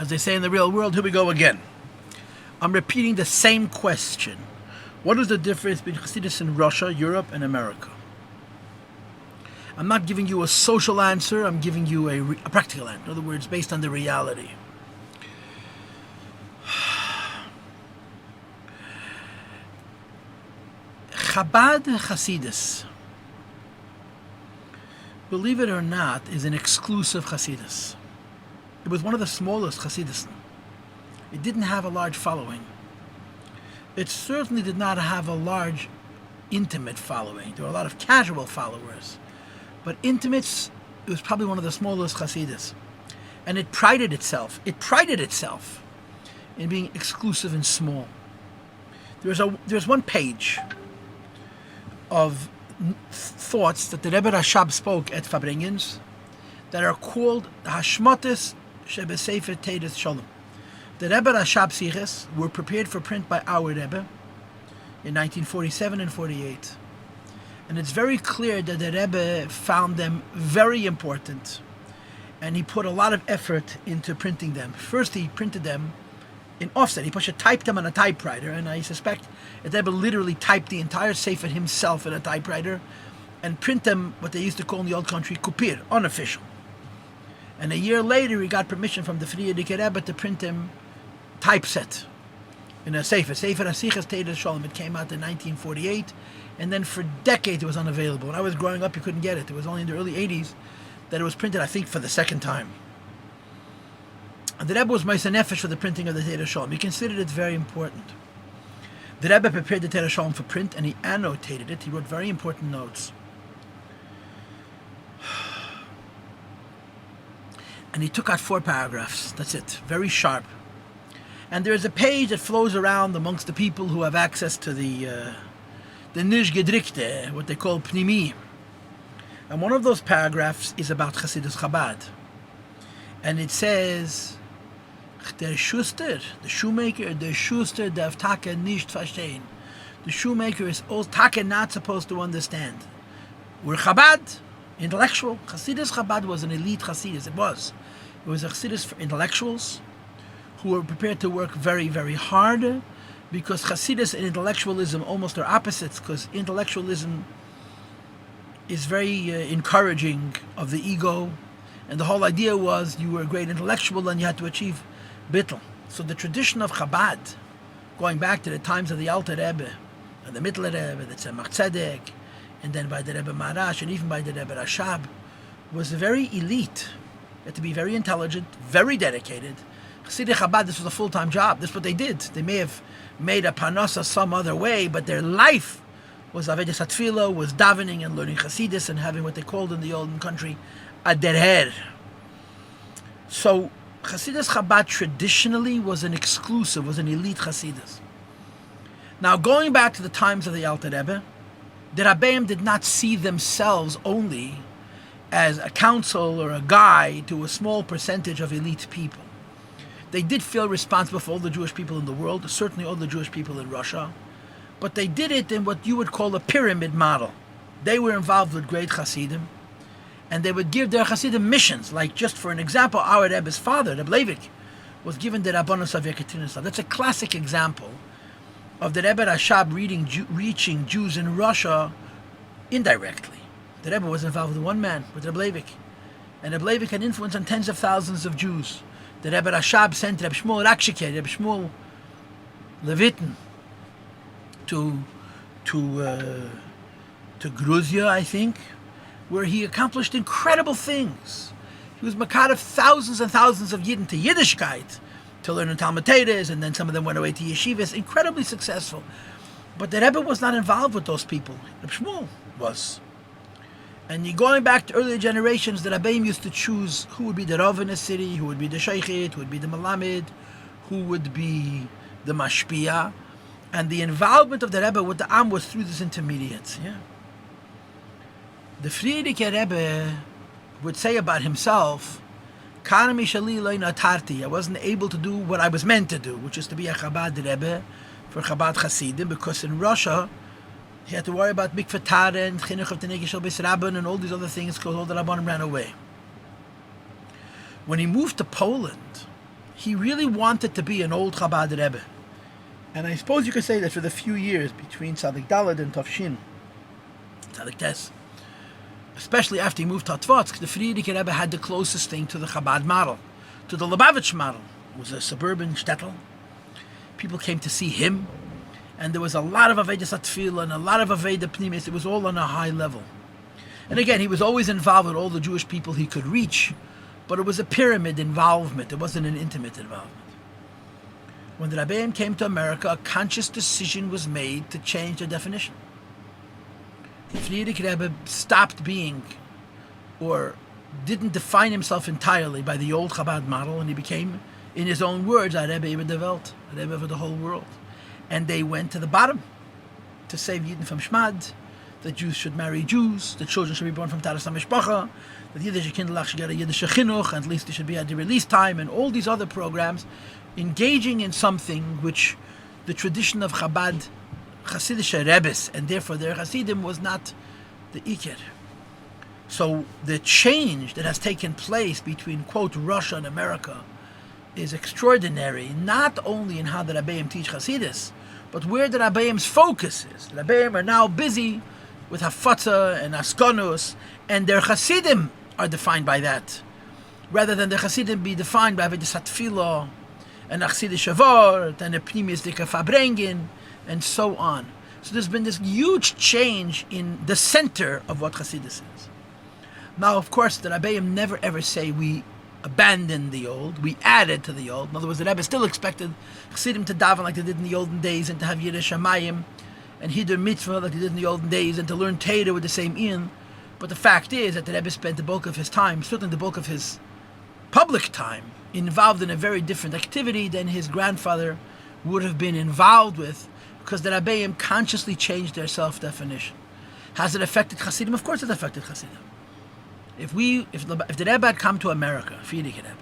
As they say in the real world, here we go again. I'm repeating the same question. What is the difference between Chassidus in Russia, Europe, and America? I'm not giving you a social answer, I'm giving you a practical answer. In other words, based on the reality. Chabad Chassidus, believe it or not, is an exclusive Chassidus. It was one of the smallest Chassidus. It didn't have a large following. It certainly did not have a large intimate following. There were a lot of casual followers. But intimates, it was probably one of the smallest Chassidus. And it prided itself in being exclusive and small. There's one page of thoughts that the Rebbe Rashab spoke at Fabrengens that are called Hashmotes Shebesefer Teiras Shalom. The Rebbe Rashab Siches were prepared for print by our Rebbe in 1947 and 48. And it's very clear that the Rebbe found them very important. And he put a lot of effort into printing them. First, he printed them in offset. He typed them on a typewriter, and I suspect that Rebbe literally typed the entire Sefer himself in a typewriter and print them, what they used to call in the old country, kupir, unofficial. And a year later, he got permission from the Frierdiker Rebbe to print them typeset in a Sefer Asichas Teiras Shalom. It came out in 1948, and then for decades it was unavailable. When I was growing up, you couldn't get it. It was only in the early 80s that it was printed, I think, for the second time. And the Rebbe was Meiser Nefesh for the printing of the Teiras Shalom. He considered it very important. The Rebbe prepared the Teiras Shalom for print, and he annotated it. He wrote very important notes. And he took out 4 paragraphs. That's it. Very sharp. And there is a page that flows around amongst the people who have access to the Nish Gedrikte, what they call Pnimi. And one of those paragraphs is about Chassidus Chabad. And it says, Der Schuster, the shoemaker, der Schuster darf Taka nicht verstehen. The shoemaker is Taka not supposed to understand. We're Chabad, intellectual. Chassidus Chabad was an elite Chassidus. It was a Chassidus for intellectuals who were prepared to work very, very hard, because Chassidus and intellectualism almost are opposites, because intellectualism is very encouraging of the ego, and the whole idea was you were a great intellectual and you had to achieve bittul. So the tradition of Chabad, going back to the times of the Alter Rebbe, and the Mittler Rebbe, the Tzemach Tzedek, and then by the Rebbe Maharash, and even by the Rebbe Rashab, was very elite. You had to be very intelligent, very dedicated. Chassidus Chabad, this was a full-time job. This is what they did. They may have made a parnasa some other way, but their life was Avedas HaTfilah, was davening and learning Chassidus and having what they called in the olden country a derher. So Chassidus Chabad traditionally was an exclusive, was an elite Chassidus. Now, going back to the times of the Alter Rebbe, the Rabbeim did not see themselves only as a counsel or a guide to a small percentage of elite people. They did feel responsible for all the Jewish people in the world, certainly all the Jewish people in Russia, but they did it in what you would call a pyramid model. They were involved with great Chassidim, and they would give their Chassidim missions. Like, just for an example, our Rebbe's father, Reb Leivik, was given the Rabbanos of Yekaterinstav. That's a classic example of the Rebbe Rashab reaching Jews in Russia indirectly. The Rebbe was involved with one man, with Reb Leivik, and Reb Leivik had influence on tens of thousands of Jews. The Rebbe Rashab sent Reb Shmuel Rakshike, Reb Shmuel Levitin, to Gruzia, I think, where he accomplished incredible things. He was makar of thousands and thousands of Yidden to Yiddishkeit, to learn in Talmud Torahs, and then some of them went away to yeshivas, incredibly successful. But the Rebbe was not involved with those people. Reb Shmuel was. And you're going back to earlier generations, the Rabbeim used to choose who would be the Rav in a city, who would be the Sheikhit, who would be the Malamed, who would be the Mashpia. And the involvement of the Rebbe with the Am was through these intermediates. Yeah. The Frierdiker Rebbe would say about himself, I wasn't able to do what I was meant to do, which is to be a Chabad Rebbe for Chabad Chassidim, because in Russia, he had to worry about Mikveh Tara and Chinuch of the Negesh Beis Rabban and all these other things, because all the Rabbanim ran away. When he moved to Poland, he really wanted to be an old Chabad Rebbe. And I suppose you could say that for the few years between Tzadik Daled and Tavshin, Tzadik Tes, especially after he moved to Tvatsk, the Frierdiker Rebbe had the closest thing to the Chabad model, to the Lubavitch model. It was a suburban shtetl. People came to see him, and there was a lot of Avedas Atfila and a lot of Aveda Pnimis. It was all on a high level. And again, he was always involved with all the Jewish people he could reach, but it was a pyramid involvement. It wasn't an intimate involvement. When the Rebbeim came to America, a conscious decision was made to change the definition. The Frierdiker Rebbe stopped being, or didn't define himself entirely by the old Chabad model, and he became, in his own words, a Rebbe über der Welt, a Rebbe for the whole world. And they went to the bottom to save Yidden from Shmad, that Jews should marry Jews, that children should be born from Taras HaMishpacha, that Yiddish Kinderlach should get a Yiddish Chinuch, and at least they should be at the release time, and all these other programs, engaging in something which the tradition of Chabad, Chassidische Rebbes, and therefore their Chassidim, was not the Iker. So the change that has taken place between, quote, Russia and America is extraordinary, not only in how the Rebbeim teach Chassidus, but where the Rebbeim's focus is. The Rebbeim are now busy with Hafatza and Askonus, and their Chassidim are defined by that, rather than the Chassidim be defined by Avodas Hatfilah and Achsidische Wort and a Pnimis Dika Fabrengen, and so on. So there's been this huge change in the center of what Chassidus is. Now, of course, the Rebbeim never ever say we abandoned the old, we added to the old. In other words, the Rebbe still expected Chassidim to daven like they did in the olden days, and to have Yiddei Shamayim and Hidur Mitzvah like they did in the olden days, and to learn Torah with the same Ian. But the fact is that the Rebbe spent the bulk of his time, certainly the bulk of his public time, involved in a very different activity than his grandfather would have been involved with, because the Rebbeim consciously changed their self-definition. Has it affected Chassidim? Of course it affected Chassidim. If the Rebbe had come to America, Frierdiker Rebbe,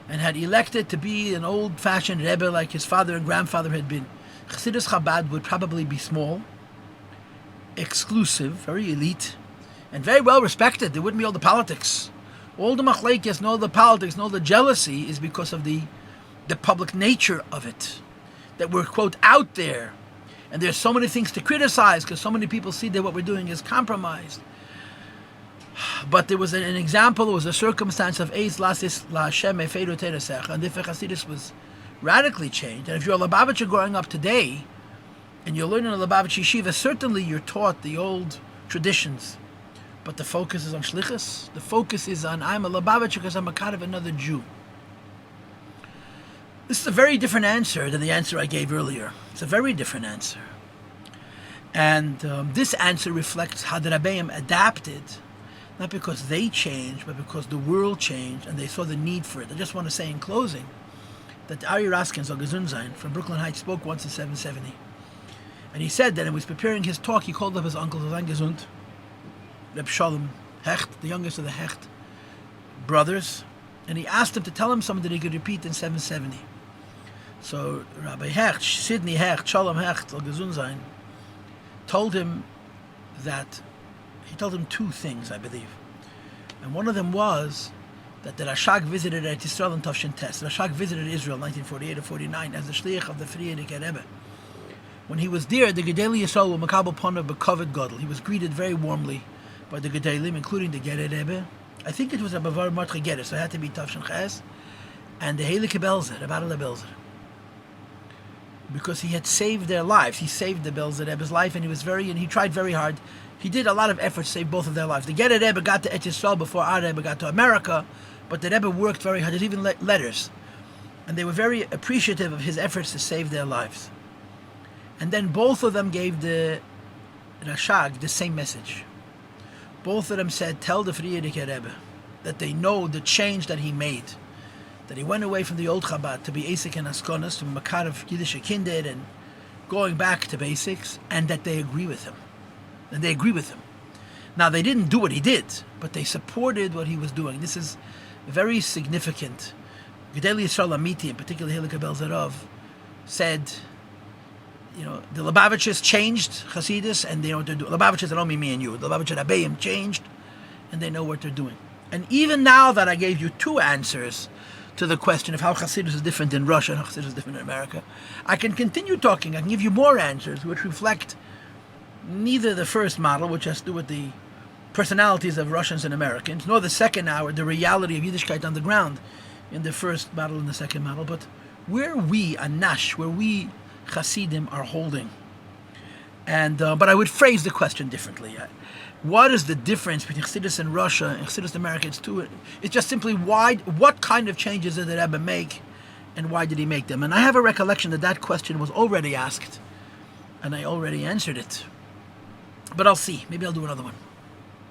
and had elected to be an old-fashioned Rebbe like his father and grandfather had been, Chassidus Chabad would probably be small, exclusive, very elite, and very well respected. There wouldn't be all the politics. All the machlekes and all the politics and all the jealousy is because of the public nature of it, that we're, quote, out there, and there's so many things to criticize because so many people see that what we're doing is compromised. But there was an example, there was a circumstance of Eis Lasis La Hashem Efeiru Teresech, and if Chassidus was radically changed, and if you're a Lubavitcher growing up today, and you're learning a Lubavitch Yeshiva, certainly you're taught the old traditions, but the focus is on Shlichus, the focus is on I'm a Lubavitcher because I'm a kind of another Jew. This is a very different answer than the answer I gave earlier. It's a very different answer. And this answer reflects how the Rebbeim adapted, not because they changed, but because the world changed and they saw the need for it. I just want to say in closing that Ari Raskin, so Gesund sein, from Brooklyn Heights, spoke once in 770. And he said that when he was preparing his talk, he called up his uncle, Zan Gesund, Reb Shalom Hecht, the youngest of the Hecht brothers, and he asked him to tell him something that he could repeat in 770. So Rabbi Hecht, Sidney Hecht, Shalom Hecht, so Gesund sein, told him two things, I believe. And one of them was that the Rashag visited Eretz Yisrael in Tavshin Tes. The Rashag visited Israel in 1948 or 49 as the Shliach of the Frierdiker Rebbe. When he was there, the Gedali Yisrael were Makabel Ponav B'Kovid Godel. He was greeted very warmly by the Gedalim, including the Gerer Rebbe. I think it was a Bavar Martre Gerer, so it had to be Tavshin Ches. And the Heilike Belzer, the Battle of Belzer. Because he had saved their lives. He saved the Belzer Rebbe's life, and he tried very hard. He did a lot of effort to save both of their lives. The Gerer Rebbe got to Eretz Yisrael before our Rebbe got to America, but the Rebbe worked very hard. There's even letters. And they were very appreciative of his efforts to save their lives. And then both of them gave the Rashag the same message. Both of them said, tell the Frierdiker Rebbe that they know the change that he made, that he went away from the old Chabad to be Asik and Askonas, to Makar of Yiddish Kinder, and going back to basics, and that they agree with him. And they agree with him. Now, they didn't do what he did, but they supported what he was doing. This is very significant. Gedali Yisrael Amiti, in particular Hilike Belzerov, said, the Lubavitchers changed Chassidus, and they know what they're doing. Lubavitchers, I don't mean me and you. The Lubavitcher Rebbeim changed, and they know what they're doing. And even now that I gave you two answers to the question of how Chassidus is different in Russia and how Chassidus is different in America. I can continue talking. I can give you more answers which reflect neither the first model, which has to do with the personalities of Russians and Americans, nor the second hour, the reality of Yiddishkeit on the ground in the first model and the second model, but where we, Anash, where we Hasidim are holding. And but I would phrase the question differently. What is the difference between Chassidus in Russia and Chassidus in America? It's just simply what kind of changes did the Rebbe make, and why did he make them? And I have a recollection that question was already asked, and I already answered it. But I'll see. Maybe I'll do another one.